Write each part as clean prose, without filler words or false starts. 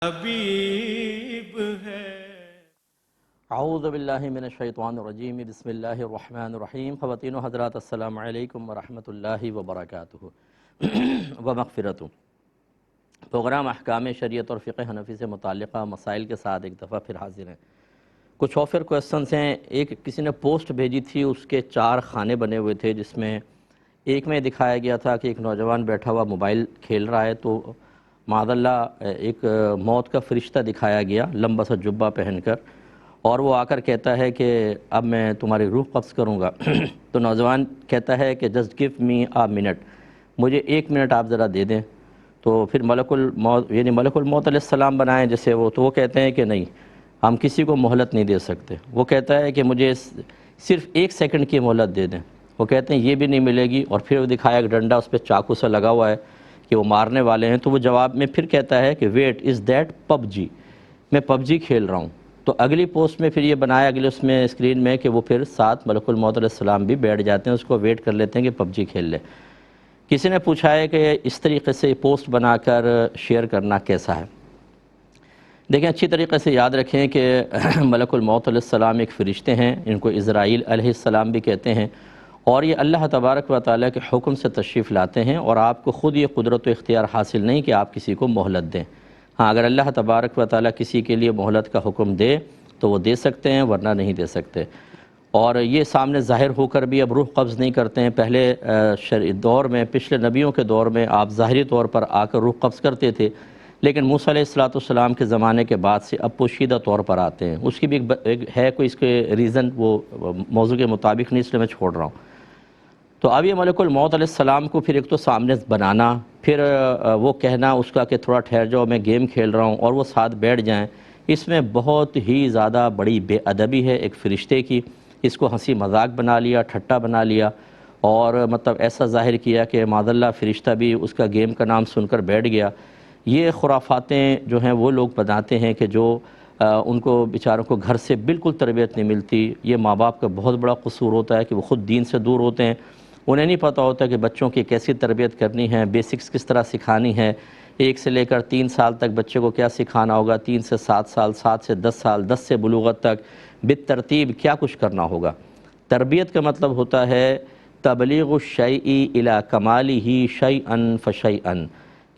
حبیب ہے۔ اعوذ باللہ من الشیطان الرجیم، بسم اللہ الرحمن الرحیم۔ خواتین و حضرات، السلام علیکم ورحمۃ اللہ وبرکاتہ ومغفرتہ۔ پروگرام احکام شریعت اور فقہ حنفی سے متعلقہ مسائل کے ساتھ ایک دفعہ پھر حاضر ہیں۔ کچھ آفر کویسچنس ہیں۔ ایک کسی نے پوسٹ بھیجی تھی، اس کے 4 خانے بنے ہوئے تھے، جس میں ایک میں دکھایا گیا تھا کہ ایک نوجوان بیٹھا ہوا موبائل کھیل رہا ہے، تو معاذ اللہ ایک موت کا فرشتہ دکھایا گیا لمبا سا جبہ پہن کر، اور وہ آ کر کہتا ہے کہ اب میں تمہاری روح قبض کروں گا۔ تو نوجوان کہتا ہے کہ جسٹ گیو می آ منٹ، مجھے 1 منٹ آپ ذرا دے دیں۔ تو پھر ملک الموت یعنی ملک الموت علیہ السلام بنائیں جیسے وہ، تو وہ کہتے ہیں کہ نہیں، ہم کسی کو مہلت نہیں دے سکتے۔ وہ کہتا ہے کہ مجھے صرف 1 سیکنڈ کی مہلت دے دیں۔ وہ کہتے ہیں یہ بھی نہیں ملے گی، اور پھر وہ دکھایا ایک ڈنڈا، اس پہ چاقو سے لگا ہوا ہے کہ وہ مارنے والے ہیں۔ تو وہ جواب میں پھر کہتا ہے کہ ویٹ از دیٹ پب جی، میں پب جی کھیل رہا ہوں۔ تو اگلی پوسٹ میں پھر یہ بنایا اگلے اس میں اسکرین میں کہ وہ پھر ساتھ ملک الموت علیہ السلام بھی بیٹھ جاتے ہیں، اس کو ویٹ کر لیتے ہیں کہ پب جی کھیل لے۔ کسی نے پوچھا ہے کہ اس طریقے سے پوسٹ بنا کر شیئر کرنا کیسا ہے؟ دیکھیں، اچھی طریقے سے یاد رکھیں کہ ملک الموت علیہ السلام ایک فرشتے ہیں، ان کو عزرائیل علیہ السلام بھی کہتے ہیں، اور یہ اللہ تبارک و تعالیٰ کے حکم سے تشریف لاتے ہیں، اور آپ کو خود یہ قدرت و اختیار حاصل نہیں کہ آپ کسی کو مہلت دیں۔ ہاں، اگر اللہ تبارک و تعالیٰ کسی کے لیے مہلت کا حکم دے تو وہ دے سکتے ہیں، ورنہ نہیں دے سکتے۔ اور یہ سامنے ظاہر ہو کر بھی اب روح قبض نہیں کرتے ہیں۔ پہلے دور میں، پچھلے نبیوں کے دور میں آپ ظاہری طور پر آ کر روح قبض کرتے تھے، لیکن موسیٰ علیہ السلام کے زمانے کے بعد سے اب پوشیدہ طور پر آتے ہیں۔ اس کی بھی ایک ہے کوئی اس کے ریزن، وہ موضوع کے مطابق نہیں، اس لیے میں چھوڑ رہا ہوں۔ تو اب یہ ملک الموت علیہ السلام کو پھر ایک تو سامنے بنانا، پھر وہ کہنا اس کا کہ تھوڑا ٹھہر جاؤ میں گیم کھیل رہا ہوں، اور وہ ساتھ بیٹھ جائیں، اس میں بہت ہی زیادہ بڑی بے ادبی ہے ایک فرشتے کی۔ اس کو ہنسی مذاق بنا لیا، ٹھٹا بنا لیا، اور مطلب ایسا ظاہر کیا کہ معاذ اللہ فرشتہ بھی اس کا گیم کا نام سن کر بیٹھ گیا۔ یہ خرافاتیں جو ہیں وہ لوگ بناتے ہیں کہ جو ان کو بیچاروں کو گھر سے بالکل تربیت نہیں ملتی۔ یہ ماں باپ کا بہت بڑا قصور ہوتا ہے کہ وہ خود دین سے دور ہوتے ہیں، انہیں نہیں پتہ ہوتا کہ بچوں کی کیسی تربیت کرنی ہے، بیسکس کس طرح سکھانی ہے، 1 سے لے کر 3 سال تک بچے کو کیا سکھانا ہوگا، 3 سے 7 سال، 7 سے 10 سال، 10 سے بلوغت تک بالترتیب کیا کچھ کرنا ہوگا۔ تربیت کا مطلب ہوتا ہے تبلیغ الشیء الی کمالہ شیئا فشیئا،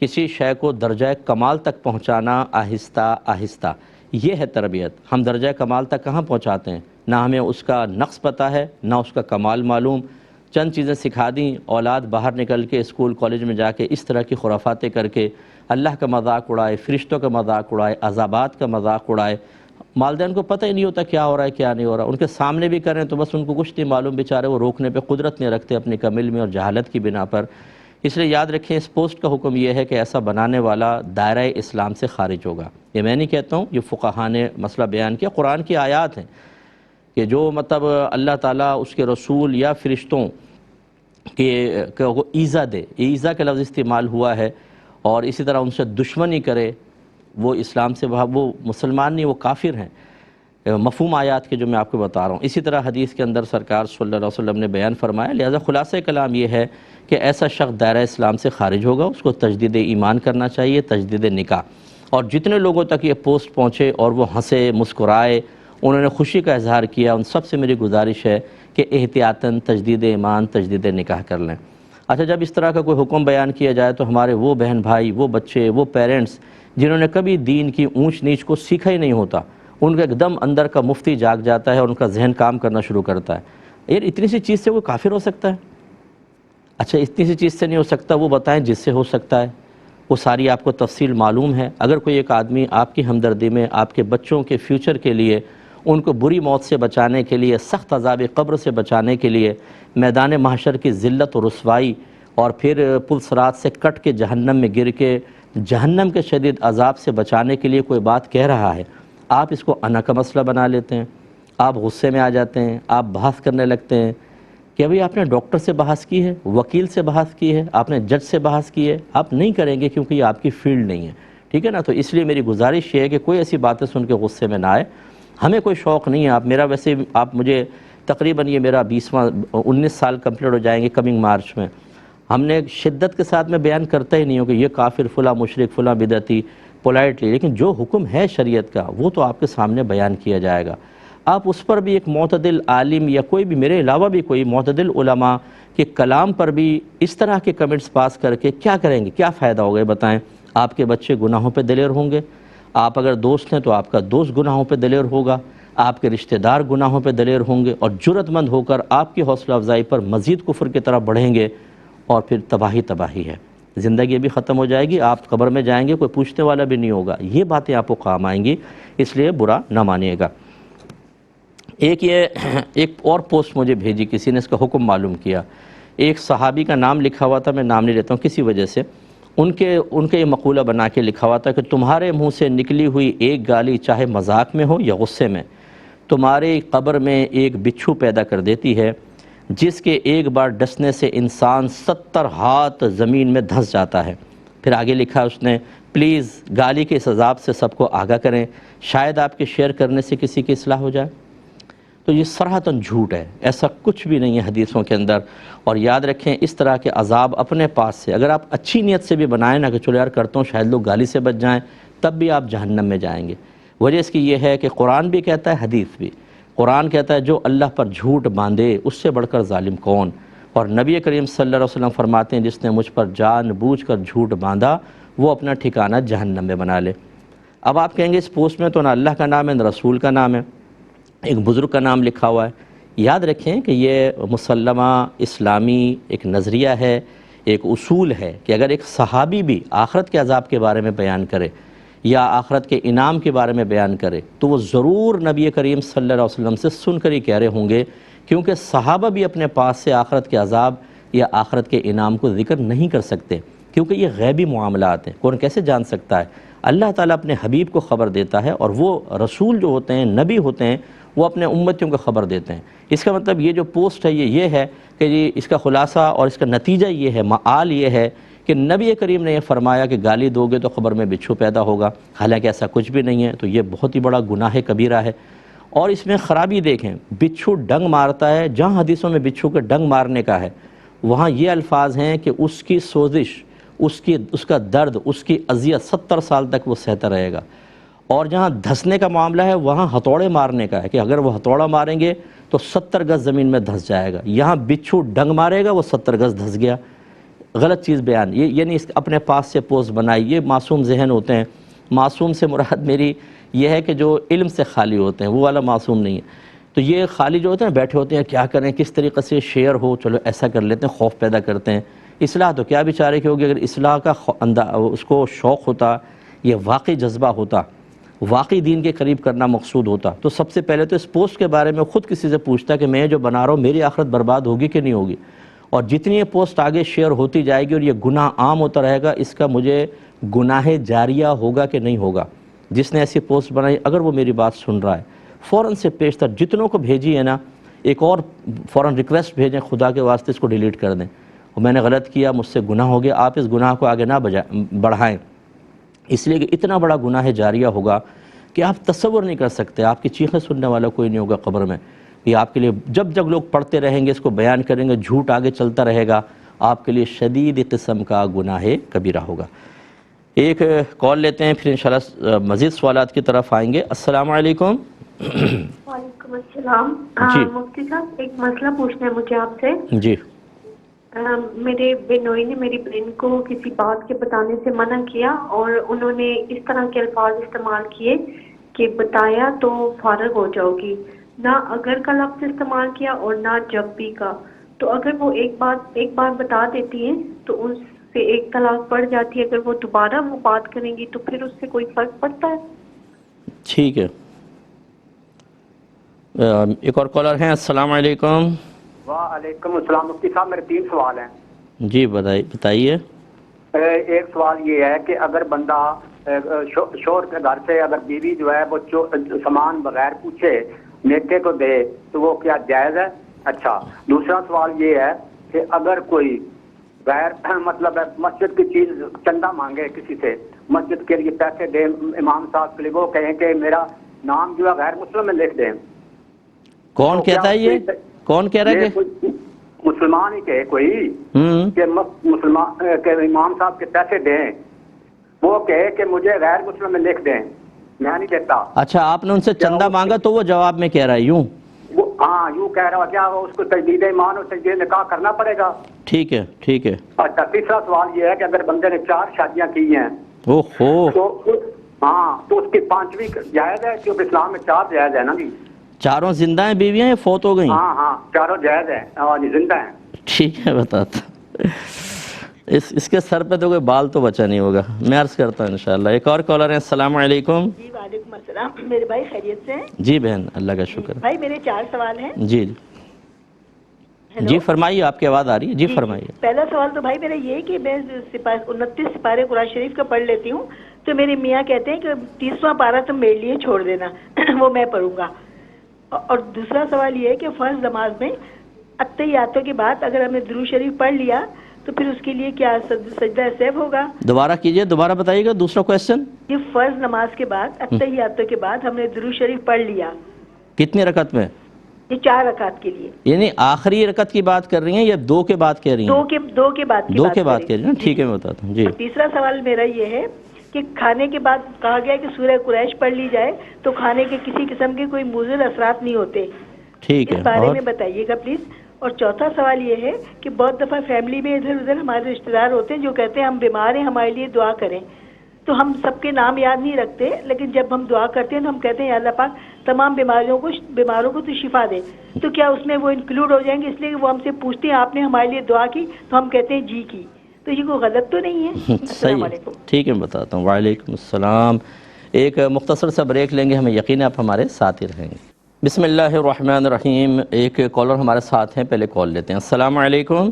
کسی شے کو درجہ کمال تک پہنچانا آہستہ آہستہ، یہ ہے تربیت۔ ہم درجہ کمال تک کہاں پہنچاتے ہیں؟ نہ ہمیں اس کا نقص پتہ ہے، نہ اس کا کمال معلوم۔ چند چیزیں سکھا دیں، اولاد باہر نکل کے اسکول کالج میں جا کے اس طرح کی خرافاتیں کر کے اللہ کا مذاق اڑائے، فرشتوں کا مذاق اڑائے، عذابات کا مذاق اڑائے۔ والدین کو پتہ ہی نہیں ہوتا کیا ہو رہا ہے کیا نہیں ہو رہا، ان کے سامنے بھی کریں تو بس ان کو کچھ نہیں معلوم، بیچارے وہ روکنے پہ قدرت نہیں رکھتے اپنی کم علمی اور جہالت کی بنا پر۔ اس لیے یاد رکھیں، اس پوسٹ کا حکم یہ ہے کہ ایسا بنانے والا دائرہ اسلام سے خارج ہوگا۔ یہ میں نہیں کہتا ہوں، یہ فقہاء نے مسئلہ بیان کیا، قرآن کی آیات ہیں کہ جو مطلب اللہ تعالیٰ اس کے رسول یا فرشتوں کہ وہ ایذا دے، ایذا کا لفظ استعمال ہوا ہے، اور اسی طرح ان سے دشمنی کرے، وہ اسلام سے وہ مسلمان نہیں، وہ کافر ہیں۔ مفہوم آیات کے جو میں آپ کو بتا رہا ہوں، اسی طرح حدیث کے اندر سرکار صلی اللہ علیہ وسلم نے بیان فرمایا۔ لہذا خلاصہ کلام یہ ہے کہ ایسا شخص دائرہ اسلام سے خارج ہوگا، اس کو تجدید ایمان کرنا چاہیے، تجدید نکاح۔ اور جتنے لوگوں تک یہ پوسٹ پہنچے اور وہ ہنسے، مسکرائے، انہوں نے خوشی کا اظہار کیا، ان سب سے میری گزارش ہے کہ احتیاطاً تجدید ایمان، تجدید نکاح کر لیں۔ اچھا، جب اس طرح کا کوئی حکم بیان کیا جائے تو ہمارے وہ بہن بھائی، وہ بچے، وہ پیرنٹس جنہوں نے کبھی دین کی اونچ نیچ کو سیکھا ہی نہیں ہوتا، ان کا ایک دم اندر کا مفتی جاگ جاتا ہے اور ان کا ذہن کام کرنا شروع کرتا ہے، یار اتنی سی چیز سے کوئی کافر ہو سکتا ہے؟ اچھا، اتنی سی چیز سے نہیں ہو سکتا، وہ بتائیں جس سے ہو سکتا ہے، وہ ساری آپ کو تفصیل معلوم ہے۔ اگر کوئی ایک آدمی آپ کی ہمدردی میں، آپ کے بچوں کے فیوچر کے لیے، ان کو بری موت سے بچانے کے لیے، سخت عذاب قبر سے بچانے کے لیے، میدان محشر کی ذلت و رسوائی اور پھر پل صراط سے کٹ کے جہنم میں گر کے جہنم کے شدید عذاب سے بچانے کے لیے کوئی بات کہہ رہا ہے، آپ اس کو انا کا مسئلہ بنا لیتے ہیں، آپ غصے میں آ جاتے ہیں، آپ بحث کرنے لگتے ہیں کہ ابھی آپ نے ڈاکٹر سے بحث کی ہے، وکیل سے بحث کی ہے، آپ نے جج سے بحث کی ہے، آپ نہیں کریں گے کیونکہ یہ آپ کی فیلڈ نہیں ہے، ٹھیک ہے نا؟ تو اس لیے میری گزارش یہ ہے کہ کوئی ایسی باتیں سن کے غصے میں نہ آئے۔ ہمیں کوئی شوق نہیں ہے، آپ میرا ویسے آپ مجھے تقریباً یہ میرا 19 سال کمپلیٹ ہو جائیں گے کمنگ مارچ میں۔ ہم نے شدت کے ساتھ میں بیان کرتا ہی نہیں ہوں کہ یہ کافر، فلاں مشرک، فلاں بدعتی، پولائٹلی، لیکن جو حکم ہے شریعت کا وہ تو آپ کے سامنے بیان کیا جائے گا. آپ اس پر بھی ایک معتدل عالم یا کوئی بھی میرے علاوہ بھی کوئی معتدل علماء کے کلام پر بھی اس طرح کے کمنٹس پاس کر کے کیا کریں گے؟ کیا فائدہ ہوگا بتائیں؟ آپ کے بچے گناہوں پہ دلیر ہوں گے، آپ اگر دوست ہیں تو آپ کا دوست گناہوں پہ دلیر ہوگا، آپ کے رشتہ دار گناہوں پہ دلیر ہوں گے، اور جرأت مند ہو کر آپ کی حوصلہ افزائی پر مزید کفر کی طرف بڑھیں گے، اور پھر تباہی ہے. زندگی بھی ختم ہو جائے گی، آپ قبر میں جائیں گے، کوئی پوچھنے والا بھی نہیں ہوگا. یہ باتیں آپ کو کام آئیں گی، اس لیے برا نہ مانیے گا. ایک اور پوسٹ مجھے بھیجی کسی نے، اس کا حکم معلوم کیا. ایک صحابی کا نام لکھا ہوا تھا، میں نام نہیں لیتا ہوں کسی وجہ سے. ان کے یہ مقولہ بنا کے لکھا ہوا تھا کہ تمہارے منہ سے نکلی ہوئی ایک گالی چاہے مذاق میں ہو یا غصے میں، تمہاری قبر میں ایک بچھو پیدا کر دیتی ہے جس کے ایک بار ڈسنے سے انسان 70 ہاتھ زمین میں دھنس جاتا ہے. پھر آگے لکھا اس نے، پلیز گالی کے اس عذاب سے سب کو آگاہ کریں، شاید آپ کے شیئر کرنے سے کسی کی اصلاح ہو جائے. تو یہ صراحتاً جھوٹ ہے، ایسا کچھ بھی نہیں ہے حدیثوں کے اندر. اور یاد رکھیں اس طرح کے عذاب اپنے پاس سے اگر آپ اچھی نیت سے بھی بنائیں نا کہ چلو یار کرتا ہوں شاید لوگ گالی سے بچ جائیں، تب بھی آپ جہنم میں جائیں گے. وجہ اس کی یہ ہے کہ قرآن بھی کہتا ہے، حدیث بھی. قرآن کہتا ہے جو اللہ پر جھوٹ باندھے اس سے بڑھ کر ظالم کون، اور نبی کریم صلی اللہ علیہ وسلم فرماتے ہیں جس نے مجھ پر جان بوجھ کر جھوٹ باندھا وہ اپنا ٹھکانہ جہنم میں بنا لے. اب آپ کہیں گے اس پوسٹ میں تو نہ اللہ کا نام ہے نہ رسول کا نام ہے، ایک بزرگ کا نام لکھا ہوا ہے. یاد رکھیں کہ یہ مسلمہ اسلامی ایک نظریہ ہے، ایک اصول ہے کہ اگر ایک صحابی بھی آخرت کے عذاب کے بارے میں بیان کرے یا آخرت کے انعام کے بارے میں بیان کرے تو وہ ضرور نبی کریم صلی اللہ علیہ وسلم سے سن کر ہی کہہ رہے ہوں گے، کیونکہ صحابہ بھی اپنے پاس سے آخرت کے عذاب یا آخرت کے انعام کو ذکر نہیں کر سکتے، کیونکہ یہ غیبی معاملات ہیں. کون کیسے جان سکتا ہے؟ اللہ تعالیٰ اپنے حبیب کو خبر دیتا ہے، اور وہ رسول جو ہوتے ہیں، نبی ہوتے ہیں، وہ اپنے امتیوں کو خبر دیتے ہیں. اس کا مطلب یہ جو پوسٹ ہے یہ ہے کہ یہ اس کا خلاصہ اور اس کا نتیجہ یہ ہے، معال یہ ہے کہ نبی کریم نے یہ فرمایا کہ گالی دو گے تو قبر میں بچھو پیدا ہوگا، حالانکہ ایسا کچھ بھی نہیں ہے. تو یہ بہت ہی بڑا گناہ کبیرہ ہے. اور اس میں خرابی دیکھیں، بچھو ڈنگ مارتا ہے، جہاں حدیثوں میں بچھو کے ڈنگ مارنے کا ہے وہاں یہ الفاظ ہیں کہ اس کی سوزش، اس کا درد، اس کی اذیت 70 سال تک وہ سہتا رہے گا. اور جہاں دھسنے کا معاملہ ہے وہاں ہتھوڑے مارنے کا ہے کہ اگر وہ ہتھوڑا ماریں گے تو 70 گز زمین میں دھس جائے گا. یہاں بچھو ڈنگ مارے گا وہ 70 گز دھس گیا. غلط چیز بیان، یہ یعنی اپنے پاس سے پوسٹ بنائی. یہ معصوم ذہن ہوتے ہیں. معصوم سے مراد میری یہ ہے کہ جو علم سے خالی ہوتے ہیں، وہ والا معصوم نہیں ہے. تو یہ خالی جو ہوتے ہیں بیٹھے ہوتے ہیں کیا کریں، کس طریقے سے شیئر ہو، چلو ایسا کر لیتے ہیں، خوف پیدا کرتے ہیں. اصلاح تو کیا بیچارے کی ہوگی، اگر اصلاح کا اس کو شوق ہوتا، یہ واقعی جذبہ ہوتا، واقعی دین کے قریب کرنا مقصود ہوتا تو سب سے پہلے تو اس پوسٹ کے بارے میں خود کسی سے پوچھتا کہ میں جو بنا رہا ہوں میری آخرت برباد ہوگی کہ نہیں ہوگی. اور جتنی یہ پوسٹ آگے شیئر ہوتی جائے گی اور یہ گناہ عام ہوتا رہے گا، اس کا مجھے گناہ جاریہ ہوگا کہ نہیں ہوگا. جس نے ایسی پوسٹ بنائی اگر وہ میری بات سن رہا ہے فوراً سے پیشتر جتنوں کو بھیجی ہے نا، ایک اور فوراً ریکویسٹ بھیجیں، خدا کے واسطے اس کو ڈیلیٹ کر دیں. اور میں نے غلط کیا، مجھ سے گناہ ہو گیا، آپ اس گناہ کو آگے نہ بڑھائیں، اس لیے کہ اتنا بڑا گناہ جاریہ ہوگا کہ آپ تصور نہیں کر سکتے. آپ کی چیخیں سننے والا کوئی نہیں ہوگا قبر میں. یہ آپ کے لیے جب لوگ پڑھتے رہیں گے، اس کو بیان کریں گے، جھوٹ آگے چلتا رہے گا، آپ کے لیے شدید قسم کا گناہ کبیرہ ہوگا. ایک کال لیتے ہیں، پھر انشاءاللہ مزید سوالات کی طرف آئیں گے. السلام علیکم. وعلیکم السلام. جی مفتی صاحب ایک مسئلہ پوچھنا ہے مجھے آپ سے. جی. میرے بینوئی نے میری بہن کو کسی بات کے بتانے سے منع کیا، اور انہوں نے اس طرح کے الفاظ استعمال کیے کہ بتایا تو فارغ ہو جاؤ گی. نہ اگر کا لفظ استعمال کیا اور نہ جب بھی کا. تو اگر وہ ایک بار بتا دیتی ہیں تو اس سے ایک طلاق پڑ جاتی ہے، اگر وہ دوبارہ وہ بات کریں گی تو پھر اس سے کوئی فرق پڑتا ہے؟ ٹھیک ہے. ایک اور کالر ہیں. السلام علیکم. وعلیکم السلام. مفتی صاحب میرے 3 سوال ہیں. جی بتائیے. ایک سوال یہ ہے کہ اگر بندہ شوہر کے گھر سے اگر بیوی جو ہے وہ سامان بغیر پوچھے نیٹے کو دے تو وہ کیا جائز ہے؟ اچھا. دوسرا سوال یہ ہے کہ اگر کوئی غیر مطلب مسجد کی چیز چندہ مانگے کسی سے، مسجد کے لیے پیسے دے امام صاحب کے لیے، وہ کہیں کہ میرا نام جو ہے غیر مسلم میں لکھ دیں. کون کہتا ہے یہ؟ کون کہہ رہا ہے کہ مسلمان ہی کہے کوئی کہ مسلمان کہ امام صاحب کے پیسے دیں وہ کہے کہ مجھے غیر مسلم میں لکھ دیں، میں نہیں دیتا۔ اچھا آپ نے ان سے چندہ مانگا تو وہ جواب میں کہہ رہا ہے یوں؟ وہ ہاں یوں کہہ رہا، کیا اس کو تجدید ایمان اور تجدید نکاح کرنا پڑے گا؟ ٹھیک ہے ٹھیک ہے۔ اچھا تیسرا سوال یہ ہے کہ اگر بندے نے 4 شادیاں کی ہیں اوہو، تو اس کی 5ویں جائز ہے؟ کیونکہ اسلام میں 4 جائز ہے نا جی۔ چاروں زندہ ہیں بیویاں یا فوت ہو گئیں؟ ہاں چاروں جائز ہیں، زندہ ہیں۔ ٹھیک ہے بتاتا، اس کے سر پہ تو کوئی بال تو بچا نہیں ہوگا، میں عرض کرتا ہوں انشاءاللہ۔ ایک اور کالر ہیں، السلام علیکم۔ جی وعلیکم السلام، میرے بھائی خیریت سے ہیں؟ جی بہن اللہ کا شکر۔ بھائی میرے 4 سوال ہیں۔ جی ہیلو؟ جی فرمائیے، آپ کی آواز آ رہی ہے؟ جی فرمائیے۔ پہلا سوال تو بھائی میرا یہ ہے کہ میں 29 سپارے قرآن شریف کا پڑھ لیتی ہوں، تو میرے میاں کہتے ہیں کہ 30واں پارہ تم میرے لیے چھوڑ دینا وہ میں پڑھوں گا۔ اور دوسرا سوال یہ ہے کہ فرض نماز میں اتحیاتوں کے بعد اگر ہم نے درود شریف پڑھ لیا تو پھر اس کے لیے کیا سجدہ سہو ہوگا؟ دوبارہ کیجئے، دوبارہ بتائیے گا دوسرا کویسچن۔ یہ فرض نماز کے بعد اتحیاتوں کے بعد ہم نے درود شریف پڑھ لیا، کتنی رکعت میں؟ یہ 4 رکعت کے لیے۔ یعنی آخری رکعت کی بات کر رہی ہیں یا 2 کے بعد کہہ رہی ہیں؟ 2 کے بعد کی 2 بات کے بعد کر کہہ رہی ہیں، ٹھیک ہے میں بتاتا ہوں۔ جی اور تیسرا سوال میرا یہ ہے کہ کھانے کے بعد کہا گیا کہ سورہ قریش پڑھ لی جائے تو کھانے کے کسی قسم کے کوئی مضر اثرات نہیں ہوتے، ٹھیک ہے۔ اس بارے اور میں بتائیے گا پلیز۔ اور چوتھا سوال یہ ہے کہ بہت دفعہ فیملی میں ادھر ادھر ہمارے رشتہ دار ہوتے ہیں جو کہتے ہیں ہم بیمار ہیں ہمارے لیے دعا کریں، تو ہم سب کے نام یاد نہیں رکھتے، لیکن جب ہم دعا کرتے ہیں تو ہم کہتے ہیں یا اللہ پاک تمام بیماروں کو تو شفا دے، تو کیا اس میں وہ انکلوڈ ہو جائیں گے؟ اس لیے کہ وہ ہم سے پوچھتے ہیں آپ نے ہمارے لیے دعا کی تو ہم کہتے ہیں جی کی، تو یہ کوئی غلط تو نہیں ہے؟ السلام صحیح ہے، علیکم۔ ٹھیک ہے میں بتاتا ہوں۔ وعلیکم السلام۔ ایک مختصر سا بریک لیں گے، ہمیں یقین ہے آپ ہمارے ساتھ ہی رہیں گے۔ بسم اللہ الرحمن الرحیم۔ ایک کالر ہمارے ساتھ ہیں، پہلے کال لیتے ہیں۔ السلام علیکم۔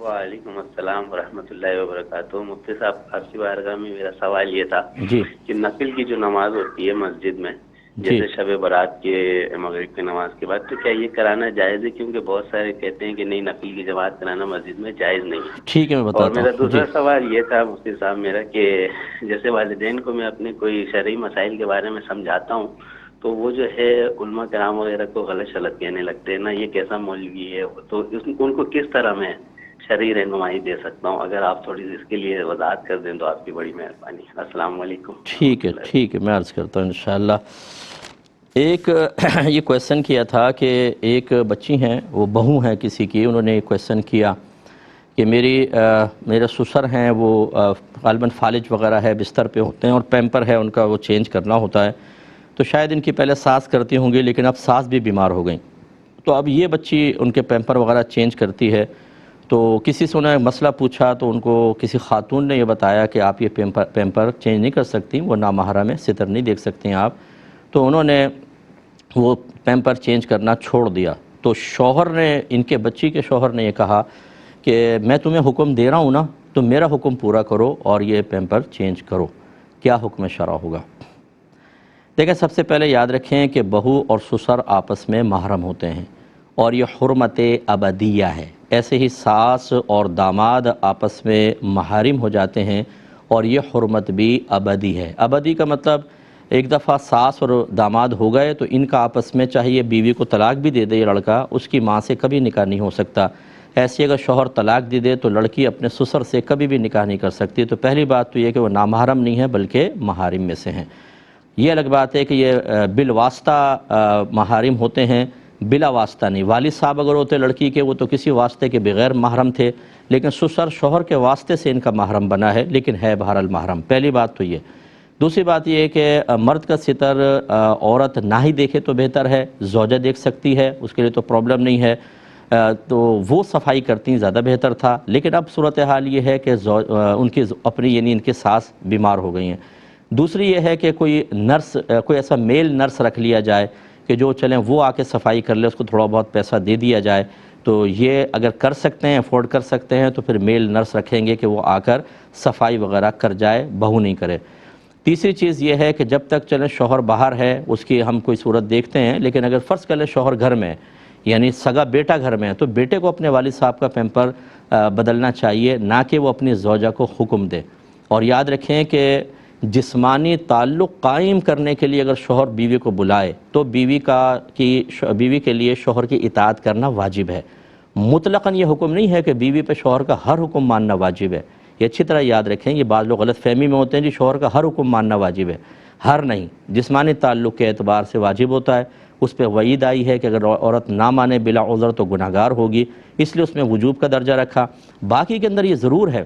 وعلیکم السلام ورحمۃ اللہ وبرکاتہ۔ مفتی صاحب آپ کی بارگاہ میں میرا سوال یہ تھا جی کہ نفل کی جو نماز ہوتی ہے مسجد میں، جی جیسے شب برات کے مغرب کی نماز کے بعد، تو کیا یہ کرانا جائز ہے؟ کیونکہ بہت سارے کہتے ہیں کہ نہیں، نفل کی جماعت کرانا مسجد میں جائز نہیں ہے۔ ٹھیک ہے میں اور بتاتا میرا ہوں۔ دوسرا جی سوال یہ تھا مفتی صاحب میرا کہ جیسے والدین کو میں اپنے کوئی شرعی مسائل کے بارے میں سمجھاتا ہوں تو وہ جو ہے علماء کرام وغیرہ کو غلط شلط کہنے لگتے ہیں، نا یہ کیسا مولوی ہے، تو ان کو کس طرح میں شرعی رہنمائی دے سکتا ہوں؟ اگر آپ تھوڑی سی اس کے لیے وضاحت کر دیں تو آپ کی بڑی مہربانی۔ السلام علیکم۔ ٹھیک ہے ٹھیک ہے، میں عرض کرتا ہوں انشاءاللہ۔ ایک یہ کویسچن کیا تھا کہ ایک بچی ہیں، وہ بہو ہیں کسی کی، انہوں نے ایک کویسچن کیا کہ میرے سسر ہیں، وہ غالباً فالج وغیرہ ہے، بستر پہ ہوتے ہیں اور پیمپر ہے ان کا، وہ چینج کرنا ہوتا ہے، تو شاید ان کی پہلے ساس کرتی ہوں گی لیکن اب ساس بھی بیمار ہو گئیں، تو اب یہ بچی ان کے پیمپر وغیرہ چینج کرتی ہے، تو کسی سے انہوں نے مسئلہ پوچھا تو ان کو کسی خاتون نے یہ بتایا کہ آپ یہ پیمپر چینج نہیں کر سکتی، وہ نامحرم ہے، ستر نہیں دیکھ سکتی ہیں آپ، تو انہوں نے وہ پیمپر چینج کرنا چھوڑ دیا۔ تو شوہر نے، ان کے بچی کے شوہر نے یہ کہا کہ میں تمہیں حکم دے رہا ہوں نا، تو میرا حکم پورا کرو اور یہ پیمپر چینج کرو، کیا حکم شرع ہوگا؟ دیکھیں سب سے پہلے یاد رکھیں کہ بہو اور سسر آپس میں محرم ہوتے ہیں اور یہ حرمت ابدیہ ہے، ایسے ہی ساس اور داماد آپس میں محارم ہو جاتے ہیں اور یہ حرمت بھی ابدی ہے۔ ابدی کا مطلب ایک دفعہ ساس اور داماد ہو گئے تو ان کا آپس میں، چاہے یہ بیوی کو طلاق بھی دے دے یہ لڑکا، اس کی ماں سے کبھی نکاح نہیں ہو سکتا۔ ایسے اگر شوہر طلاق دے دے تو لڑکی اپنے سسر سے کبھی بھی نکاح نہیں کر سکتی۔ تو پہلی بات تو یہ کہ وہ نامحرم نہیں ہے بلکہ محارم میں سے ہیں۔ یہ الگ بات ہے کہ یہ بالواسطہ محارم ہوتے ہیں، بلا واسطہ نہیں۔ والد صاحب اگر ہوتے لڑکی کے، وہ تو کسی واسطے کے بغیر محرم تھے، لیکن سسر شوہر کے واسطے سے ان کا محرم بنا ہے، لیکن ہے بہرحال محرم۔ پہلی بات تو یہ۔ دوسری بات یہ ہے کہ مرد کا ستر عورت نہ ہی دیکھے تو بہتر ہے، زوجہ دیکھ سکتی ہے، اس کے لیے تو پرابلم نہیں ہے، تو وہ صفائی کرتی زیادہ بہتر تھا۔ لیکن اب صورتحال یہ ہے کہ ان کی اپنی، یعنی ان کی ساس بیمار ہو گئی ہیں۔ دوسری یہ ہے کہ کوئی نرس، کوئی ایسا میل نرس رکھ لیا جائے کہ جو چلیں وہ آ کے صفائی کر لے، اس کو تھوڑا بہت پیسہ دے دیا جائے، تو یہ اگر کر سکتے ہیں، افورڈ کر سکتے ہیں، تو پھر میل نرس رکھیں گے کہ وہ آ کر صفائی وغیرہ کر جائے، بہو نہیں کرے۔ تیسری چیز یہ ہے کہ جب تک چلیں شوہر باہر ہے اس کی ہم کوئی صورت دیکھتے ہیں، لیکن اگر فرض کر لیں شوہر گھر میں، یعنی سگا بیٹا گھر میں ہے، تو بیٹے کو اپنے والد صاحب کا پیمپر بدلنا چاہیے، نہ کہ وہ اپنی زوجہ کو حکم دے۔ اور یاد رکھیں کہ جسمانی تعلق قائم کرنے کے لیے اگر شوہر بیوی کو بلائے تو بیوی کے لیے شوہر کی اطاعت کرنا واجب ہے۔ مطلقاً یہ حکم نہیں ہے کہ بیوی پہ شوہر کا ہر حکم ماننا واجب ہے، یہ اچھی طرح یاد رکھیں، یہ بعض لوگ غلط فہمی میں ہوتے ہیں جی شوہر کا ہر حکم ماننا واجب ہے، ہر نہیں، جسمانی تعلق کے اعتبار سے واجب ہوتا ہے، اس پہ وعید آئی ہے کہ اگر عورت نہ مانے بلا عذر تو گناہ گار ہوگی، اس لیے اس میں وجوب کا درجہ رکھا۔ باقی کے اندر یہ ضرور ہے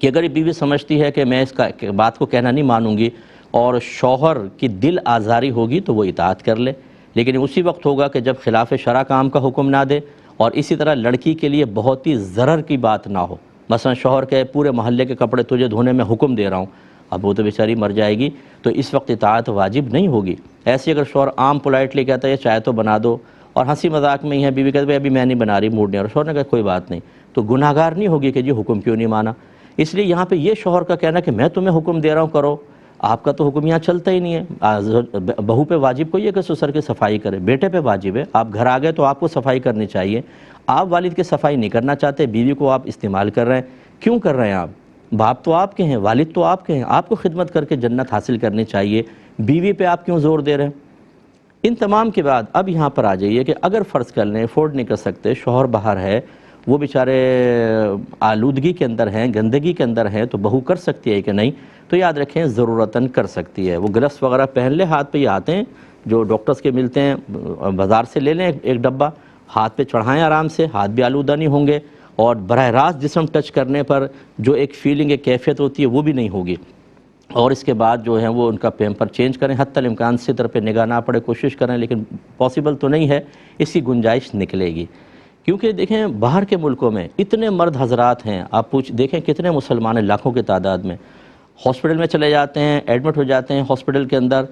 کہ اگر یہ بیوی سمجھتی ہے کہ میں اس کا بات کو کہنا نہیں مانوں گی اور شوہر کی دل آزاری ہوگی تو وہ اطاعت کر لے، لیکن اسی وقت ہوگا کہ جب خلاف شرع کام کا حکم نہ دے، اور اسی طرح لڑکی کے لیے بہت ہی ضرر کی بات نہ ہو۔ مثلا شوہر کہے پورے محلے کے کپڑے تجھے دھونے میں حکم دے رہا ہوں، اب وہ تو بیچاری مر جائے گی، تو اس وقت اطاعت واجب نہیں ہوگی۔ ایسے اگر شوہر عام پولائٹلی کہتا ہے یہ چائے تو بنا دو، اور ہنسی مذاق میں ہی ہے، بیوی کہتے ہیں ابھی میں نہیں بنا رہی، موڈ نہیں، اور شوہر نے کہا کوئی بات نہیں، تو گناہ گار نہیں ہوگی کہ جی حکم کیوں نہیں مانا۔ اس لیے یہاں پہ یہ شوہر کا کہنا کہ میں تمہیں حکم دے رہا ہوں کرو، آپ کا تو حکم یہاں چلتا ہی نہیں ہے۔ بہو پہ واجب کوئی ہے کہ سسر کی صفائی کرے، بیٹے پہ واجب ہے، آپ گھر آ گئے تو آپ کو صفائی کرنی چاہیے۔ آپ والد کی صفائی نہیں کرنا چاہتے، بیوی کو آپ استعمال کر رہے ہیں، کیوں کر رہے ہیں آپ؟ باپ تو آپ کے ہیں، والد تو آپ کے ہیں، آپ کو خدمت کر کے جنت حاصل کرنی چاہیے، بیوی پہ آپ کیوں زور دے رہے ہیں؟ ان تمام کے بعد اب یہاں پر آ جائیے کہ اگر فرض کر لیں افورڈ نہیں کر سکتے، شوہر باہر ہے، وہ بیچارے آلودگی کے اندر ہیں، گندگی کے اندر ہیں، تو بہو کر سکتی ہے کہ نہیں؟ تو یاد رکھیں ضرورتاً کر سکتی ہے۔ وہ گلفس وغیرہ پہن لے، ہاتھ پہ یہ آتے ہیں جو ڈاکٹرز کے ملتے ہیں، بازار سے لے لیں ایک ڈبہ، ہاتھ پہ چڑھائیں آرام سے، ہاتھ بھی آلودہ نہیں ہوں گے، اور براہ راست جسم ٹچ کرنے پر جو ایک فیلنگ، ایک کیفیت ہوتی ہے وہ بھی نہیں ہوگی۔ اور اس کے بعد جو ہے وہ ان کا پیمپر چینج کریں، حتی الامکان ستر پہ نگاہ نہ پڑے، کوشش کریں، لیکن پاسبل تو نہیں ہے، اس کی گنجائش نکلے گی۔ کیونکہ دیکھیں باہر کے ملکوں میں اتنے مرد حضرات ہیں، آپ دیکھیں کتنے مسلمان ہیں، لاکھوں کی تعداد میں، ہاسپٹل میں چلے جاتے ہیں، ایڈمٹ ہو جاتے ہیں، ہاسپٹل کے اندر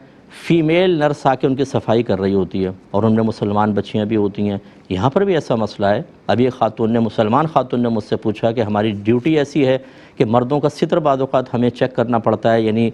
فیمیل نرس آ کے ان کی صفائی کر رہی ہوتی ہے، اور ان میں مسلمان بچیاں بھی ہوتی ہیں۔ یہاں پر بھی ایسا مسئلہ ہے۔ ابھی ایک مسلمان خاتون نے مجھ سے پوچھا کہ ہماری ڈیوٹی ایسی ہے کہ مردوں کا ستر بعض اوقات ہمیں چیک کرنا پڑتا ہے، یعنی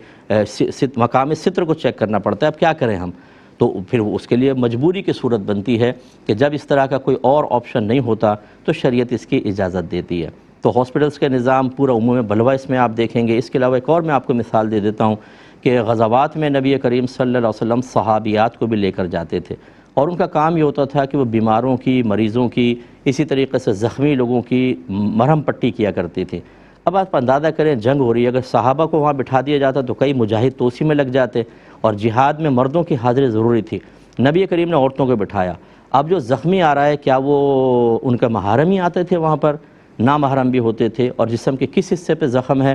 مقام ستر کو چیک کرنا پڑتا ہے، اب کیا کریں ہم؟ تو پھر اس کے لیے مجبوری کی صورت بنتی ہے کہ جب اس طرح کا کوئی اور آپشن نہیں ہوتا تو شریعت اس کی اجازت دیتی ہے۔ تو ہاسپٹلس کے نظام پورا عموم بلوہ اس میں آپ دیکھیں گے۔ اس کے علاوہ ایک اور میں آپ کو مثال دے دیتا ہوں کہ غزوات میں نبی کریم صلی اللہ علیہ وسلم صحابیات کو بھی لے کر جاتے تھے، اور ان کا کام یہ ہوتا تھا کہ وہ بیماروں کی، مریضوں کی، اسی طریقے سے زخمی لوگوں کی مرہم پٹی کیا کرتی تھی۔ اب آپ اندازہ کریں جنگ ہو رہی ہے، اگر صحابہ کو وہاں بٹھا دیا جاتا تو کئی مجاہد تو اسی میں لگ جاتے، اور جہاد میں مردوں کی حاضری ضروری تھی، نبی کریم نے عورتوں کو بٹھایا۔ اب جو زخمی آ رہا ہے کیا وہ ان کا محرم ہی آتے تھے وہاں پر؟ نامحرم بھی ہوتے تھے، اور جسم کے کس حصے پہ زخم ہے؟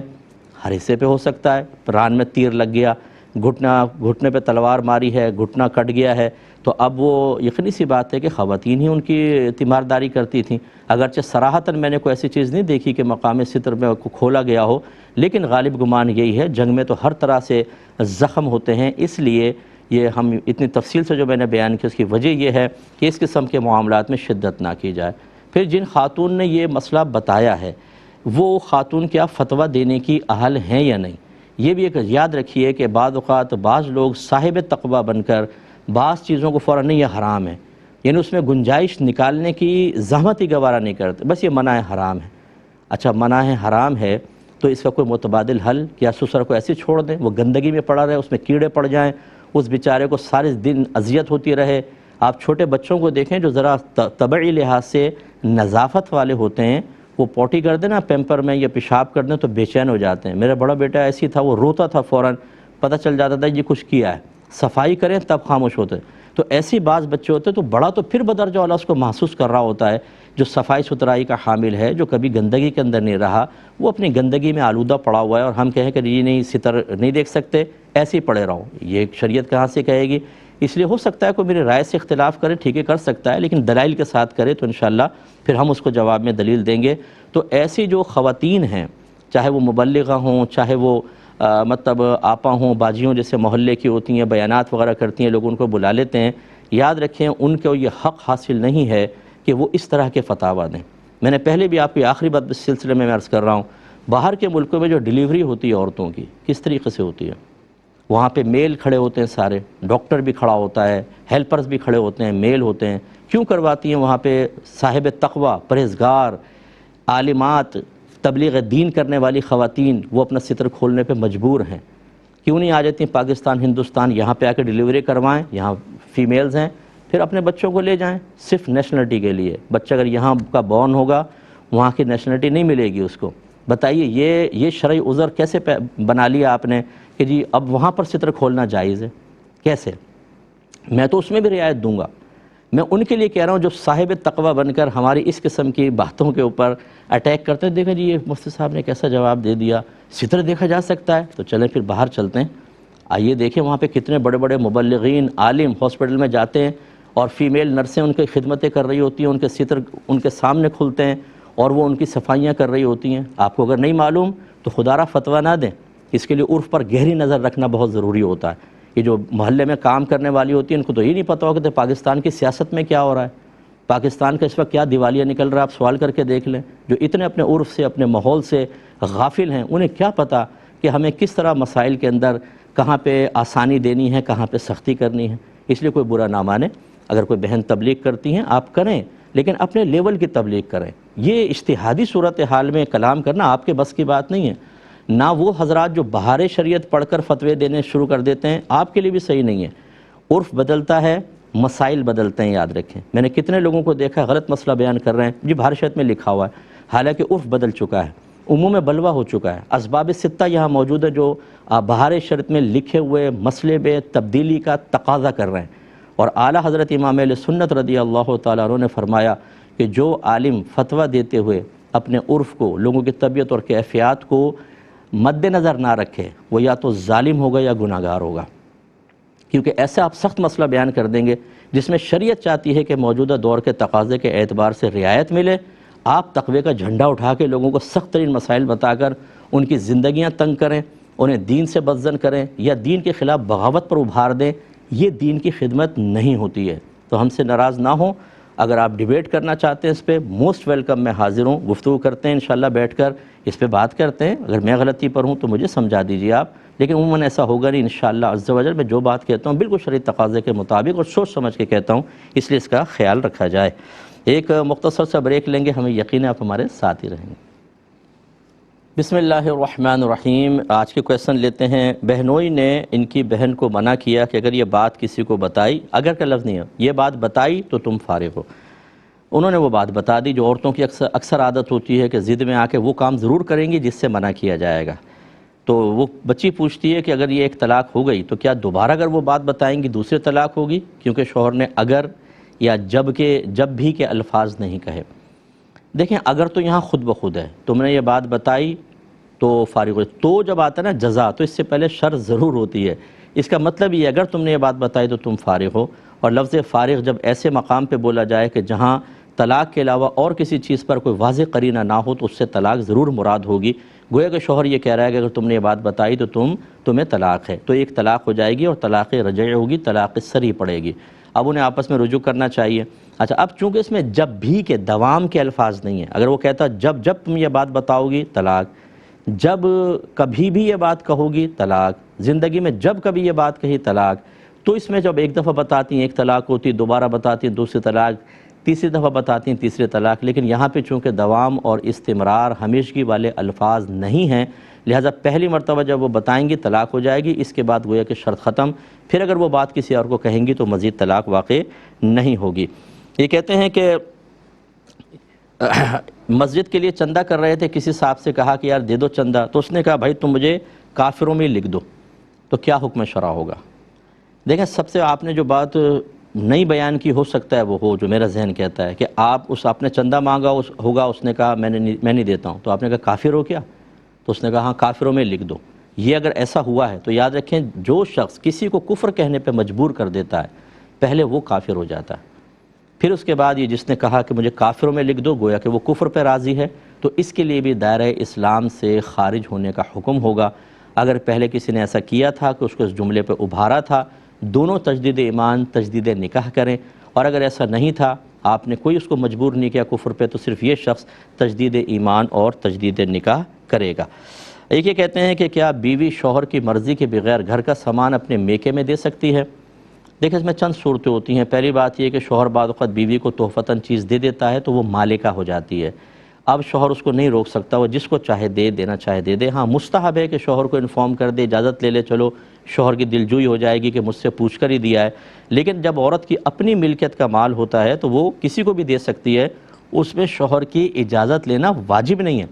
ہر حصے پہ ہو سکتا ہے، ران میں تیر لگ گیا، گھٹنے پہ تلوار ماری ہے، گھٹنا کٹ گیا ہے، تو اب وہ یقینی سی بات ہے کہ خواتین ہی ان کی تیمارداری کرتی تھیں۔ اگرچہ صراحتاً میں نے کوئی ایسی چیز نہیں دیکھی کہ مقام ستر میں کھولا گیا ہو، لیکن غالب گمان یہی ہے، جنگ میں تو ہر طرح سے زخم ہوتے ہیں، اس لیے یہ ہم اتنی تفصیل سے جو میں نے بیان کی اس کی وجہ یہ ہے کہ اس قسم کے معاملات میں شدت نہ کی جائے۔ پھر جن خاتون نے یہ مسئلہ بتایا ہے وہ خاتون کیا فتویٰ دینے کی اہل ہیں یا نہیں؟ یہ بھی ایک یاد رکھیے کہ بعض اوقات بعض لوگ صاحب تقویٰ بن کر بعض چیزوں کو فوراً نہیں یہ حرام ہے، یعنی اس میں گنجائش نکالنے کی زحمت ہی گوارہ نہیں کرتے، بس یہ منع حرام ہے۔ اچھا منع حرام ہے تو اس کا کوئی متبادل حل کیا؟ سسر کو ایسے چھوڑ دیں، وہ گندگی میں پڑا رہے، اس میں کیڑے پڑ جائیں، اس بیچارے کو سارے دن اذیت ہوتی رہے۔ آپ چھوٹے بچوں کو دیکھیں جو ذرا طبعی لحاظ سے نظافت والے ہوتے ہیں، وہ پوٹی کر دیں نا پیمپر میں یا پیشاب کر دیں تو بے چین ہو جاتے ہیں۔ میرا بڑا بیٹا ایسی تھا، وہ روتا تھا، فوراً پتہ چل جاتا تھا یہ کچھ کیا ہے، صفائی کریں تب خاموش ہوتے۔ تو ایسی بعض بچے ہوتے تو بڑا تو پھر بدرجہ والا اس کو محسوس کر رہا ہوتا ہے، جو صفائی ستھرائی کا حامل ہے، جو کبھی گندگی کے اندر نہیں رہا، وہ اپنی گندگی میں آلودہ پڑا ہوا ہے، اور ہم کہیں کہ یہ نہیں ستر نہیں دیکھ سکتے، ایسے ہی پڑے رہو، یہ شریعت کہاں سے کہے گی؟ اس لیے ہو سکتا ہے کوئی میری رائے سے اختلاف کرے، ٹھیک ہے کر سکتا ہے، لیکن دلائل کے ساتھ کرے تو انشاءاللہ پھر ہم اس کو جواب میں دلیل دیں گے۔ تو ایسی جو خواتین ہیں، چاہے وہ مبلغہ ہوں، چاہے وہ مطلب آپا ہوں، باجیوں جیسے محلے کی ہوتی ہیں، بیانات وغیرہ کرتی ہیں، لوگ ان کو بلا لیتے ہیں، یاد رکھیں ان کو یہ حق حاصل نہیں ہے کہ وہ اس طرح کے فتاویٰ دیں۔ میں نے پہلے بھی آپ کی آخری بات اس سلسلے میں عرض کر رہا ہوں، باہر کے ملکوں میں جو ڈیلیوری ہوتی ہے عورتوں کی کس طریقے سے ہوتی ہے؟ وہاں پہ میل کھڑے ہوتے ہیں، سارے ڈاکٹر بھی کھڑا ہوتا ہے، ہیلپرز بھی کھڑے ہوتے ہیں، میل ہوتے ہیں۔ کیوں کرواتی ہیں وہاں پہ؟ صاحب تقویٰ، پرہیزگار، عالمات، تبلیغ دین کرنے والی خواتین وہ اپنا ستر کھولنے پہ مجبور ہیں۔ کیوں نہیں آ جاتی ہیں پاکستان، ہندوستان، یہاں پہ آ کے ڈیلیوری کروائیں، یہاں فیمیلز ہیں، پھر اپنے بچوں کو لے جائیں صرف نیشنلٹی کے لیے۔ بچہ اگر یہاں کا بورن ہوگا، وہاں کی نیشنلٹی نہیں ملے گی اس کو، بتائیے یہ شرعی عذر کیسے بنا لیا آپ نے کہ جی اب وہاں پر ستر کھولنا جائز ہے؟ کیسے؟ میں تو اس میں بھی رعایت دوں گا. میں ان کے لیے کہہ رہا ہوں جو صاحب تقوی بن کر ہماری اس قسم کی باتوں کے اوپر اٹیک کرتے ہیں. دیکھیں جی یہ مفتی صاحب نے کیسا جواب دے دیا, ستر دیکھا جا سکتا ہے, تو چلیں پھر باہر چلتے ہیں. آئیے دیکھیں وہاں پہ کتنے بڑے بڑے مبلغین عالم ہاسپٹل میں جاتے ہیں اور فیمیل نرسیں ان کی خدمتیں کر رہی ہوتی ہیں, ان کے ستر ان کے سامنے کھلتے ہیں اور وہ ان کی صفائیاں کر رہی ہوتی ہیں. آپ کو اگر نہیں معلوم تو خدا را فتویٰ نہ دیں. اس کے لیے عرف پر گہری نظر رکھنا بہت ضروری ہوتا ہے. یہ جو محلے میں کام کرنے والی ہوتی ہیں ان کو تو یہ نہیں پتہ ہوگا کہ پاکستان کی سیاست میں کیا ہو رہا ہے, پاکستان کا اس وقت کیا دیوالیہ نکل رہا ہے. آپ سوال کر کے دیکھ لیں. جو اتنے اپنے عرف سے اپنے ماحول سے غافل ہیں انہیں کیا پتہ کہ ہمیں کس طرح مسائل کے اندر کہاں پہ آسانی دینی ہے, کہاں پہ سختی کرنی ہے. اس لیے کوئی برا نہ مانے. اگر کوئی بہن تبلیغ کرتی ہیں آپ کریں, لیکن اپنے لیول کی تبلیغ کریں. یہ اجتہادی صورتحال میں کلام کرنا آپ کے بس کی بات نہیں ہے. نہ وہ حضرات جو بہار شریعت پڑھ کر فتوے دینے شروع کر دیتے ہیں آپ کے لیے بھی صحیح نہیں ہے. عرف بدلتا ہے, مسائل بدلتے ہیں, یاد رکھیں. میں نے کتنے لوگوں کو دیکھا غلط مسئلہ بیان کر رہے ہیں جی بہار شریعت میں لکھا ہوا ہے, حالانکہ عرف بدل چکا ہے, عموم بلوہ ہو چکا ہے. اسباب ستہ یہاں موجود ہے جو بہار شریعت میں لکھے ہوئے مسئلے میں تبدیلی کا تقاضا کر رہے ہیں. اور اعلیٰ حضرت امام اہل سنت رضی اللہ تعالیٰ عنہ نے فرمایا کہ جو عالم فتویٰ دیتے ہوئے اپنے عرف کو, لوگوں کی طبیعت اور کیفیات کو مد نظر نہ رکھے وہ یا تو ظالم ہوگا یا گناہگار ہوگا. کیونکہ ایسے آپ سخت مسئلہ بیان کر دیں گے جس میں شریعت چاہتی ہے کہ موجودہ دور کے تقاضے کے اعتبار سے رعایت ملے. آپ تقوی کا جھنڈا اٹھا کے لوگوں کو سخت ترین مسائل بتا کر ان کی زندگیاں تنگ کریں, انہیں دین سے بدظن کریں یا دین کے خلاف بغاوت پر ابھار دیں. یہ دین کی خدمت نہیں ہوتی ہے. تو ہم سے ناراض نہ ہوں. اگر آپ ڈیبیٹ کرنا چاہتے ہیں اس پہ موسٹ ویلکم, میں حاضر ہوں. گفتگو کرتے ہیں انشاءاللہ بیٹھ کر اس پہ بات کرتے ہیں. اگر میں غلطی پر ہوں تو مجھے سمجھا دیجیے آپ, لیکن عموماً ایسا ہوگا نہیں انشاءاللہ عز و جل. میں جو بات کہتا ہوں بالکل شرعی تقاضے کے مطابق اور سوچ سمجھ کے کہتا ہوں, اس لیے اس کا خیال رکھا جائے. ایک مختصر سا بریک لیں گے, ہمیں یقین ہے آپ ہمارے ساتھ ہی رہیں گے. بسم اللہ الرحمن الرحیم. آج کے کویسچن لیتے ہیں. بہنوئی نے ان کی بہن کو منع کیا کہ اگر یہ بات کسی کو بتائی, اگر کا لفظ نہیں ہے, یہ بات بتائی تو تم فارغ ہو. انہوں نے وہ بات بتا دی جو عورتوں کی اکثر عادت ہوتی ہے کہ ضد میں آ کے وہ کام ضرور کریں گی جس سے منع کیا جائے گا. تو وہ بچی پوچھتی ہے کہ اگر یہ ایک طلاق ہو گئی تو کیا دوبارہ اگر وہ بات بتائیں گی دوسری طلاق ہوگی, کیونکہ شوہر نے اگر یا جب بھی کے الفاظ نہیں کہے. دیکھیں اگر تو یہاں خود بخود ہے, تم نے یہ بات بتائی تو فارغ ہو. تو جب آتا ہے نا جزا, تو اس سے پہلے شر ضرور ہوتی ہے. اس کا مطلب یہ اگر تم نے یہ بات بتائی تو تم فارغ ہو. اور لفظ فارغ جب ایسے مقام پہ بولا جائے کہ جہاں طلاق کے علاوہ اور کسی چیز پر کوئی واضح قرینہ نہ ہو تو اس سے طلاق ضرور مراد ہوگی. گویا کہ شوہر یہ کہہ رہا ہے کہ اگر تم نے یہ بات بتائی تو تمہیں طلاق ہے, تو ایک طلاق ہو جائے گی اور طلاق رجعی ہوگی, طلاق سری پڑے گی. اب انہیں آپس میں رجوع کرنا چاہیے. اچھا اب چونکہ اس میں جب بھی کے دوام کے الفاظ نہیں ہیں, اگر وہ کہتا جب تم یہ بات بتاؤ گی طلاق, جب کبھی بھی یہ بات کہو گی طلاق, زندگی میں جب کبھی یہ بات کہی طلاق, تو اس میں جب ایک دفعہ بتاتی ہیں ایک طلاق ہوتی, دوبارہ بتاتی ہیں دوسری طلاق, تیسری دفعہ بتاتی ہیں تیسری طلاق. لیکن یہاں پہ چونکہ دوام اور استمرار ہمیشگی والے الفاظ نہیں ہیں, لہٰذا پہلی مرتبہ جب وہ بتائیں گی طلاق ہو جائے گی, اس کے بعد گویا کہ شرط ختم. پھر اگر وہ بات کسی اور کو کہیں گی تو مزید طلاق واقع نہیں ہوگی. یہ کہتے ہیں کہ مسجد کے لیے چندہ کر رہے تھے, کسی صاحب سے کہا کہ یار دے دو چندہ, تو اس نے کہا بھائی تم مجھے کافروں میں لکھ دو, تو کیا حکم شرع ہوگا؟ دیکھیں سب سے آپ نے جو بات نہیں بیان کی, ہو سکتا ہے وہ ہو جو میرا ذہن کہتا ہے کہ آپ نے چندہ مانگا ہوگا, اس نے کہا میں نہیں دیتا ہوں, تو آپ نے کہا کافر ہو کیا؟ تو اس نے کہا ہاں کافروں میں لکھ دو. یہ اگر ایسا ہوا ہے تو یاد رکھیں جو شخص کسی کو کفر کہنے پہ مجبور کر دیتا ہے پہلے وہ کافر ہو جاتا ہے, پھر اس کے بعد یہ جس نے کہا کہ مجھے کافروں میں لکھ دو گویا کہ وہ کفر پہ راضی ہے, تو اس کے لیے بھی دائرہ اسلام سے خارج ہونے کا حکم ہوگا. اگر پہلے کسی نے ایسا کیا تھا کہ اس کو اس جملے پہ ابھارا تھا, دونوں تجدید ایمان تجدید نکاح کریں. اور اگر ایسا نہیں تھا, آپ نے کوئی اس کو مجبور نہیں کیا کفر پہ, تو صرف یہ شخص تجدید ایمان اور تجدید نکاح کرے گا. ایک یہ کہتے ہیں کہ کیا بیوی شوہر کی مرضی کے بغیر گھر کا سامان اپنے میکے میں دے سکتی ہے؟ دیکھیں اس میں چند صورتیں ہوتی ہیں. پہلی بات یہ کہ شوہر بعض وقت بیوی کو تحفتاً چیز دے دیتا ہے تو وہ مالکہ ہو جاتی ہے. اب شوہر اس کو نہیں روک سکتا, وہ جس کو چاہے دینا چاہے دے دے. ہاں مستحب ہے کہ شوہر کو انفارم کر دے, اجازت لے لے, چلو شوہر کی دلجوئی ہو جائے گی کہ مجھ سے پوچھ کر ہی دیا ہے. لیکن جب عورت کی اپنی ملکیت کا مال ہوتا ہے تو وہ کسی کو بھی دے سکتی ہے, اس میں شوہر کی اجازت لینا واجب نہیں ہے.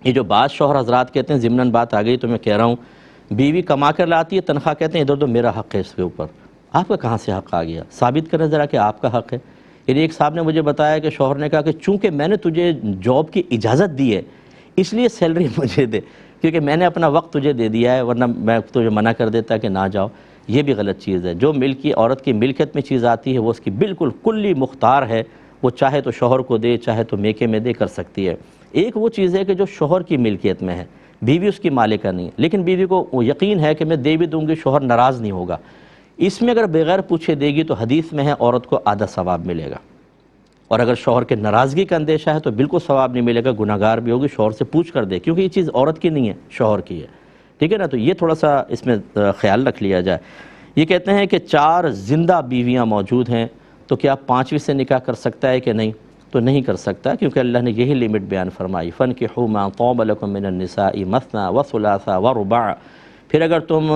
یہ جو بعض شوہر حضرات کہتے ہیں ضمناً بات آ گئی تو میں کہہ رہا ہوں، بیوی کما کر لاتی ہے تنخواہ، کہتے ہیں ادھر تو میرا حق ہے اس کے اوپر. آپ کا کہاں سے حق آ گیا؟ ثابت کریں ذرا کہ آپ کا حق ہے. یعنی ایک صاحب نے مجھے بتایا کہ شوہر نے کہا کہ چونکہ میں نے تجھے جاب کی اجازت دی ہے اس لیے سیلری مجھے دے، کیونکہ میں نے اپنا وقت تجھے دے دیا ہے، ورنہ میں تجھے منع کر دیتا کہ نہ جاؤ. یہ بھی غلط چیز ہے. جو عورت کی ملکیت میں چیز آتی ہے وہ اس کی بالکل کلی مختار ہے، وہ چاہے تو شوہر کو دے چاہے تو میکے میں دے کر سکتی ہے. ایک وہ چیز ہے کہ جو شوہر کی ملکیت میں ہے، بیوی اس کی مالکہ نہیں ہے، لیکن بیوی کو وہ یقین ہے کہ میں دے بھی دوں گی شوہر ناراض نہیں ہوگا. اس میں اگر بغیر پوچھے دے گی تو حدیث میں ہے عورت کو آدھا ثواب ملے گا، اور اگر شوہر کے ناراضگی کا اندیشہ ہے تو بالکل ثواب نہیں ملے گا، گناہگار بھی ہوگی. شوہر سے پوچھ کر دے، کیونکہ یہ چیز عورت کی نہیں ہے، شوہر کی ہے. ٹھیک ہے نا؟ تو یہ تھوڑا سا اس میں خیال رکھ لیا جائے. یہ کہتے ہیں کہ 4 زندہ بیویاں موجود ہیں تو کیا 5ویں سے نکاح کر سکتا ہے کہ نہیں؟ تو نہیں کر سکتا، کیونکہ اللہ نے یہی لمٹ بیان فرمائی، فَانْكِحُوا مَا طَابَ لَكُم مِّنَ النِّسَاءِ مَثْنَىٰ وَثُلَاثَ وَرُبَاعَ. پھر اگر تم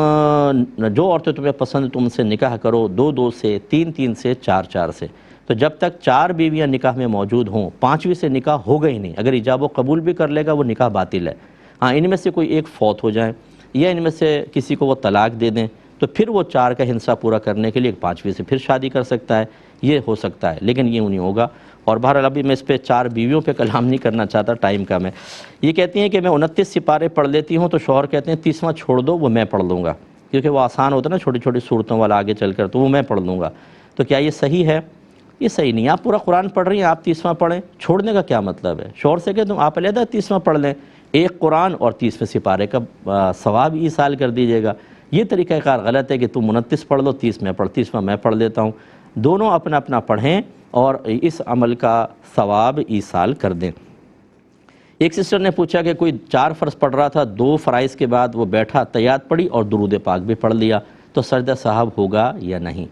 جو عورتیں تمہیں پسند تم سے نکاح کرو 2 سے، 3 سے، 4 سے. تو جب تک 4 بیویاں نکاح میں موجود ہوں 5ویں سے نکاح ہوگا ہی نہیں. اگر ایجاب و قبول بھی کر لے گا وہ نکاح باطل ہے. ہاں ان میں سے کوئی ایک فوت ہو جائیں یا ان میں سے کسی کو وہ طلاق دے دیں تو پھر وہ 4 کا حصہ پورا کرنے کے لیے 5ویں سے پھر شادی کر سکتا ہے. یہ ہو سکتا ہے، لیکن یہ نہیں ہوگا. اور بہرحال ابھی میں اس پہ 4 بیویوں پہ کلام نہیں کرنا چاہتا، ٹائم کم ہے. یہ کہتی ہیں کہ میں 29 سپارے پڑھ لیتی ہوں تو شوہر کہتے ہیں 30واں چھوڑ دو، وہ میں پڑھ لوں گا، کیونکہ وہ آسان ہوتا ہے نا چھوٹی چھوٹی صورتوں والا آگے چل کر، تو وہ میں پڑھ لوں گا. تو کیا یہ صحیح ہے؟ یہ صحیح نہیں. آپ پورا قرآن پڑھ رہی ہیں، آپ 30واں پڑھیں، چھوڑنے کا کیا مطلب ہے؟ شوہر سے کہ تم آپ علیحدہ 30واں پڑھ لیں، ایک قرآن اور 30ویں سپارے کا ثواب ایصال کر دیجیے گا. یہ طریقہ کار غلط ہے کہ تم 29 پڑھ لو، 30 میں پڑھ، 30واں میں پڑھ لیتا ہوں. دونوں اپنا اپنا پڑھیں اور اس عمل کا ثواب ایصال کر دیں. ایک سسٹر نے پوچھا کہ کوئی 4 فرض پڑھ رہا تھا، 2 فرائض کے بعد وہ بیٹھا، تحیات پڑھی اور درود پاک بھی پڑھ لیا، تو سجدہ صاحب ہوگا یا نہیں؟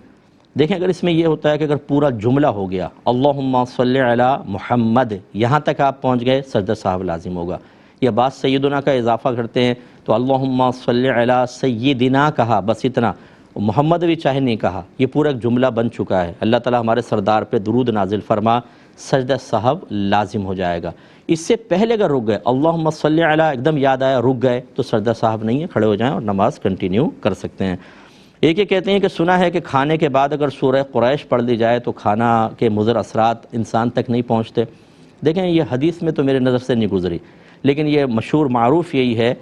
دیکھیں اگر اس میں یہ ہوتا ہے کہ اگر پورا جملہ ہو گیا اللہم صلی علی محمد، یہاں تک آپ پہنچ گئے، سجدہ صاحب لازم ہوگا. یا بعض سیدنا کا اضافہ کرتے ہیں تو اللہم صلی علی سیدنا کہا، بس اتنا، محمد بھی چاہے نہیں کہا، یہ پورا ایک جملہ بن چکا ہے. اللہ تعالیٰ ہمارے سردار پہ درود نازل فرما، سجدہ صاحب لازم ہو جائے گا. اس سے پہلے اگر رک گئے اللہم صلی علی ایک دم یاد آیا رک گئے تو سجدہ صاحب نہیں ہے، کھڑے ہو جائیں اور نماز کنٹینیو کر سکتے ہیں. ایک یہ کہتے ہیں کہ سنا ہے کہ کھانے کے بعد اگر سورہ قریش پڑھ لی جائے تو کھانا کے مضر اثرات انسان تک نہیں پہنچتے. دیکھیں یہ حدیث میں تو میرے نظر سے نہیں گزری، لیکن یہ مشہور معروف یہی ہے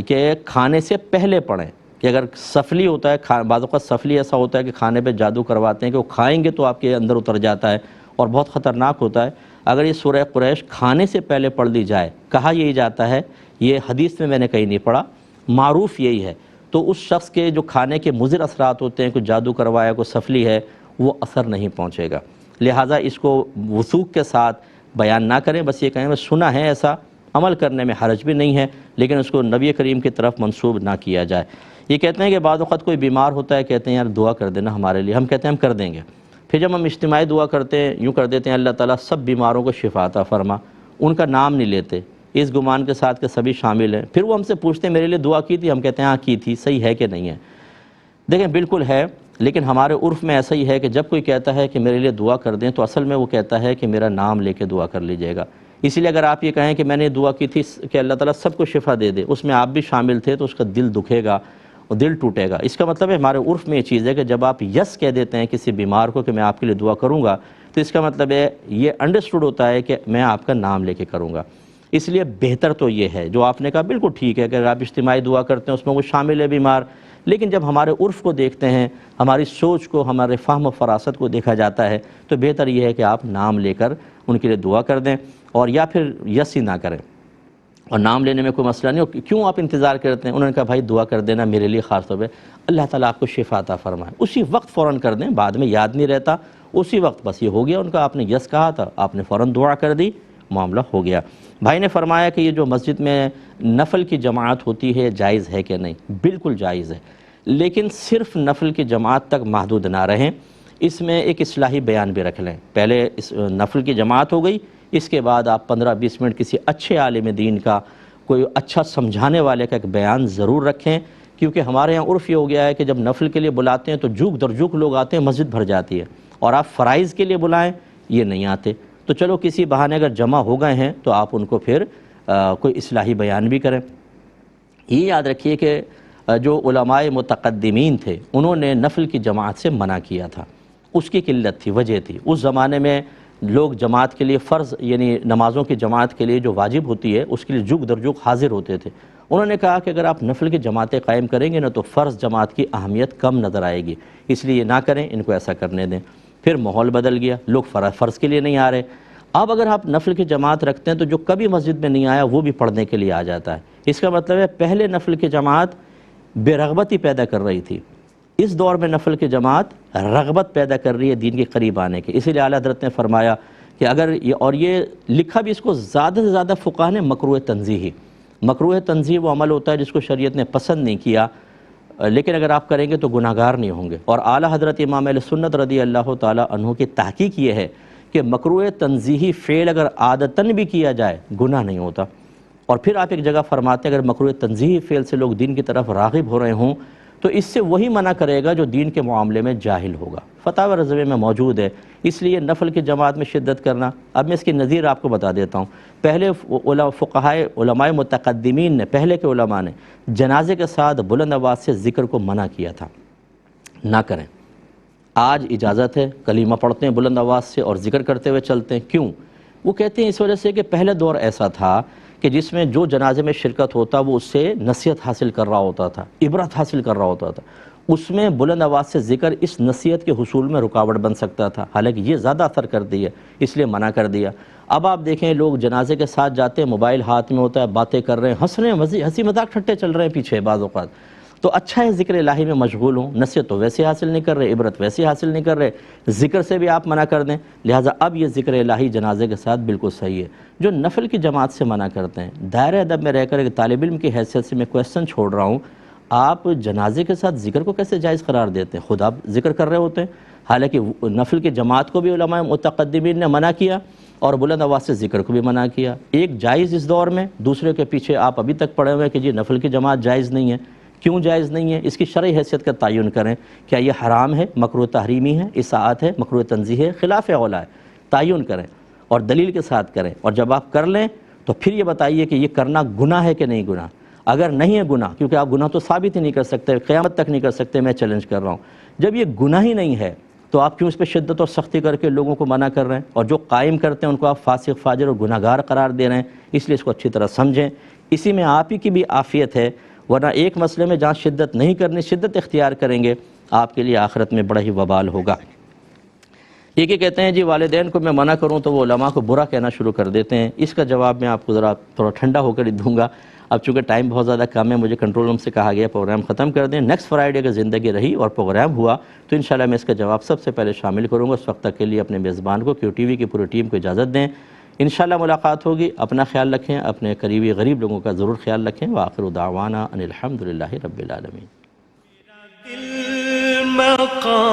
کہ کھانے سے پہلے پڑھیں. کہ اگر سفلی ہوتا ہے، بعض اوقات سفلی ایسا ہوتا ہے کہ کھانے پہ جادو کرواتے ہیں کہ وہ کھائیں گے تو آپ کے اندر اتر جاتا ہے اور بہت خطرناک ہوتا ہے. اگر یہ سورہ قریش کھانے سے پہلے پڑھ لی جائے، کہا یہی جاتا ہے، یہ حدیث میں نے کہیں نہیں پڑھا، معروف یہی ہے، تو اس شخص کے جو کھانے کے مضر اثرات ہوتے ہیں، کوئی جادو کروایا، کوئی سفلی ہے، وہ اثر نہیں پہنچے گا. لہٰذا اس کو وثوق کے ساتھ بیان نہ کریں، بس یہ کہیں میں سنا ہے ایسا، عمل کرنے میں حرج بھی نہیں ہے، لیکن اس کو نبی کریم کی طرف منسوب نہ کیا جائے. یہ کہتے ہیں کہ بعض وقت کوئی بیمار ہوتا ہے، کہتے ہیں یار دعا کر دینا ہمارے لیے، ہم کہتے ہیں ہم کر دیں گے. پھر جب ہم اجتماعی دعا کرتے ہیں یوں کر دیتے ہیں اللہ تعالیٰ سب بیماروں کو شفا عطا فرما، ان کا نام نہیں لیتے اس گمان کے ساتھ کہ سبھی شامل ہیں. پھر وہ ہم سے پوچھتے ہیں میرے لیے دعا کی تھی، ہم کہتے ہیں ہاں کی تھی، صحیح ہے کہ نہیں ہے؟ دیکھیں بالکل ہے، لیکن ہمارے عرف میں ایسا ہی ہے کہ جب کوئی کہتا ہے کہ میرے لیے دعا کر دیں تو اصل میں وہ کہتا ہے کہ میرا نام لے کے دعا کر لیجیے گا. اسی لیے اگر آپ یہ کہیں کہ میں نے دعا کی تھی کہ اللہ تعالیٰ سب کو شفا دے دے، اس میں آپ بھی شامل تھے تو اس کا دل دکھے گا اور دل ٹوٹے گا. اس کا مطلب ہے ہمارے عرف میں یہ چیز ہے کہ جب آپ یس کہہ دیتے ہیں کسی بیمار کو کہ میں آپ کے لیے دعا کروں گا، تو اس کا مطلب ہے یہ انڈرسٹوڈ ہوتا ہے کہ میں آپ کا نام لے کے کروں گا. اس لیے بہتر تو یہ ہے جو آپ نے کہا بالکل ٹھیک ہے کہ اگر آپ اجتماعی دعا کرتے ہیں اس میں وہ شامل ہے بیمار، لیکن جب ہمارے عرف کو دیکھتے ہیں، ہماری سوچ کو، ہمارے فہم و فراست کو دیکھا جاتا ہے تو بہتر یہ ہے کہ آپ نام لے کر ان کے لیے دعا کر دیں، اور یا پھر یس ہی نہ کریں. اور نام لینے میں کوئی مسئلہ نہیں. اور کیوں آپ انتظار کرتے ہیں؟ انہوں نے کہا بھائی دعا کر دینا میرے لیے خاص طور پہ، اللہ تعالیٰ آپ کو شفا عطا فرمائے، اسی وقت فوراً کر دیں، بعد میں یاد نہیں رہتا، اسی وقت بس یہ ہو گیا ان کا، آپ نے یس کہا تھا، آپ نے فوراً دعا کر دی، معاملہ ہو گیا. بھائی نے فرمایا کہ یہ جو مسجد میں نفل کی جماعت ہوتی ہے جائز ہے کہ نہیں؟ بالکل جائز ہے، لیکن صرف نفل کی جماعت تک محدود نہ رہیں، اس میں ایک اصلاحی بیان بھی رکھ لیں. پہلے اس نفل کی جماعت ہو گئی، اس کے بعد آپ 15-20 منٹ کسی اچھے عالم دین کا، کوئی اچھا سمجھانے والے کا ایک بیان ضرور رکھیں، کیونکہ ہمارے یہاں عرف یہ ہو گیا ہے کہ جب نفل کے لیے بلاتے ہیں تو جوک در جوک لوگ آتے ہیں، مسجد بھر جاتی ہے، اور آپ فرائض کے لیے بلائیں یہ نہیں آتے. تو چلو کسی بہانے اگر جمع ہو گئے ہیں تو آپ ان کو پھر کوئی اصلاحی بیان بھی کریں۔ یہ یاد رکھیے کہ جو علماء متقدمین تھے انہوں نے نفل کی جماعت سے منع کیا تھا، اس کی قلت تھی، وجہ تھی۔ اس زمانے میں لوگ جماعت کے لیے فرض یعنی نمازوں کی جماعت کے لیے جو واجب ہوتی ہے اس کے لیے جگ در جگ حاضر ہوتے تھے۔ انہوں نے کہا کہ اگر آپ نفل کی جماعتیں قائم کریں گے نا تو فرض جماعت کی اہمیت کم نظر آئے گی، اس لیے یہ نہ کریں، ان کو ایسا کرنے دیں۔ پھر ماحول بدل گیا، لوگ فرض کے لیے نہیں آ رہے۔ اب اگر آپ نفل کی جماعت رکھتے ہیں تو جو کبھی مسجد میں نہیں آیا وہ بھی پڑھنے کے لیے آ جاتا ہے۔ اس کا مطلب ہے پہلے نفل کی جماعت بے رغبتی پیدا کر رہی تھی، اس دور میں نفل کی جماعت رغبت پیدا کر رہی ہے دین کے قریب آنے کی۔ اسی لیے اعلیٰ حضرت نے فرمایا کہ اگر یہ لکھا بھی اس کو زیادہ سے زیادہ فقہاء نے مکروہ تنزیہی، مکروہ تنزیہ وہ عمل ہوتا ہے جس کو شریعت نے پسند نہیں کیا، لیکن اگر آپ کریں گے تو گناہگار نہیں ہوں گے۔ اور اعلیٰ حضرت امام اہل سنت رضی اللہ تعالیٰ عنہ کی تحقیق یہ ہے کہ مکروہ تنزیہی فعل اگر عادتاً بھی کیا جائے گناہ نہیں ہوتا۔ اور پھر آپ ایک جگہ فرماتے ہیں اگر مکروہ تنزیہی فعل سے لوگ دین کی طرف راغب ہو رہے ہوں تو اس سے وہی منع کرے گا جو دین کے معاملے میں جاہل ہوگا۔ فتاوی رضویہ میں موجود ہے۔ اس لیے نفل کی جماعت میں شدت کرنا، اب میں اس کی نظیر آپ کو بتا دیتا ہوں۔ پہلے فقہاء علماء متقدمین نے، پہلے کے علماء نے جنازے کے ساتھ بلند آواز سے ذکر کو منع کیا تھا، نہ کریں۔ آج اجازت ہے، کلمہ پڑھتے ہیں بلند آواز سے اور ذکر کرتے ہوئے چلتے ہیں۔ کیوں؟ وہ کہتے ہیں اس وجہ سے کہ پہلے دور ایسا تھا کہ جس میں جو جنازے میں شرکت ہوتا وہ اس سے نصیحت حاصل کر رہا ہوتا تھا، عبرت حاصل کر رہا ہوتا تھا، اس میں بلند آواز سے ذکر اس نصیحت کے حصول میں رکاوٹ بن سکتا تھا، حالانکہ یہ زیادہ اثر کرتی ہے، اس لیے منع کر دیا۔ اب آپ دیکھیں لوگ جنازے کے ساتھ جاتے ہیں، موبائل ہاتھ میں ہوتا ہے، باتیں کر رہے ہیں، ہنس رہے ہیں، ہنسی مذاق ٹھٹے چل رہے ہیں پیچھے بعض اوقات، تو اچھا ہے ذکر الہی میں مشغول ہوں، نصیحت تو ویسے حاصل نہیں کر رہے، عبرت ویسے حاصل نہیں کر رہے، ذکر سے بھی آپ منع کر دیں، لہٰذا اب یہ ذکر الہی جنازے کے ساتھ بالکل صحیح ہے۔ جو نفل کی جماعت سے منع کرتے ہیں، دائرہ ادب میں رہ کر ایک طالب علم کی حیثیت سے میں کویسچن چھوڑ رہا ہوں، آپ جنازے کے ساتھ ذکر کو کیسے جائز قرار دیتے ہیں؟ خود آپ ذکر کر رہے ہوتے ہیں، حالانکہ نفل کی جماعت کو بھی علماء متقدمین نے منع کیا اور بلند آواز سے ذکر کو بھی منع کیا۔ ایک جائز اس دور میں، دوسرے کے پیچھے آپ ابھی تک پڑے ہوئے کہ جی نفل کی جماعت جائز نہیں ہے۔ کیوں جائز نہیں ہے؟ اس کی شرعی حیثیت کا تعین کریں، کیا یہ حرام ہے، مکروہ تحریمی ہے، اساءت ہے، مکروہ تنزیہ ہے، خلاف اولا ہے، تعین کریں اور دلیل کے ساتھ کریں، اور جب آپ کر لیں تو پھر یہ بتائیے کہ یہ کرنا گناہ ہے کہ نہیں گناہ۔ اگر نہیں ہے گناہ، کیونکہ آپ گناہ تو ثابت ہی نہیں کر سکتے، قیامت تک نہیں کر سکتے، میں چیلنج کر رہا ہوں، جب یہ گناہ ہی نہیں ہے تو آپ کیوں اس پہ شدت اور سختی کر کے لوگوں کو منع کر رہے ہیں، اور جو قائم کرتے ہیں ان کو آپ فاسق فاجر اور گناہگار قرار دے رہے ہیں؟ اس لیے اس کو اچھی طرح سمجھیں، اسی میں آپ ہی کی بھی عافیت ہے، ورنہ ایک مسئلے میں جہاں شدت نہیں کرنی، شدت اختیار کریں گے، آپ کے لیے آخرت میں بڑا ہی وبال ہوگا۔ یہ کہ کہتے ہیں جی والدین کو میں منع کروں تو وہ علماء کو برا کہنا شروع کر دیتے ہیں۔ اس کا جواب میں آپ کو ذرا تھوڑا ٹھنڈا ہو کر ہی دوں گا، اب چونکہ ٹائم بہت زیادہ کم ہے، مجھے کنٹرول روم سے کہا گیا پروگرام ختم کر دیں، نیکسٹ فرائیڈے اگر زندگی رہی اور پروگرام ہوا تو انشاءاللہ میں اس کا جواب سب سے پہلے شامل کروں گا۔ اس وقت تک کے لیے اپنے میزبان کو، کیو ٹی وی کی پوری ٹیم کو اجازت دیں، انشاءاللہ ملاقات ہوگی۔ اپنا خیال رکھیں، اپنے قریبی غریب لوگوں کا ضرور خیال رکھیں۔ وآخر دعوانا ان الحمدللہ رب العالمین۔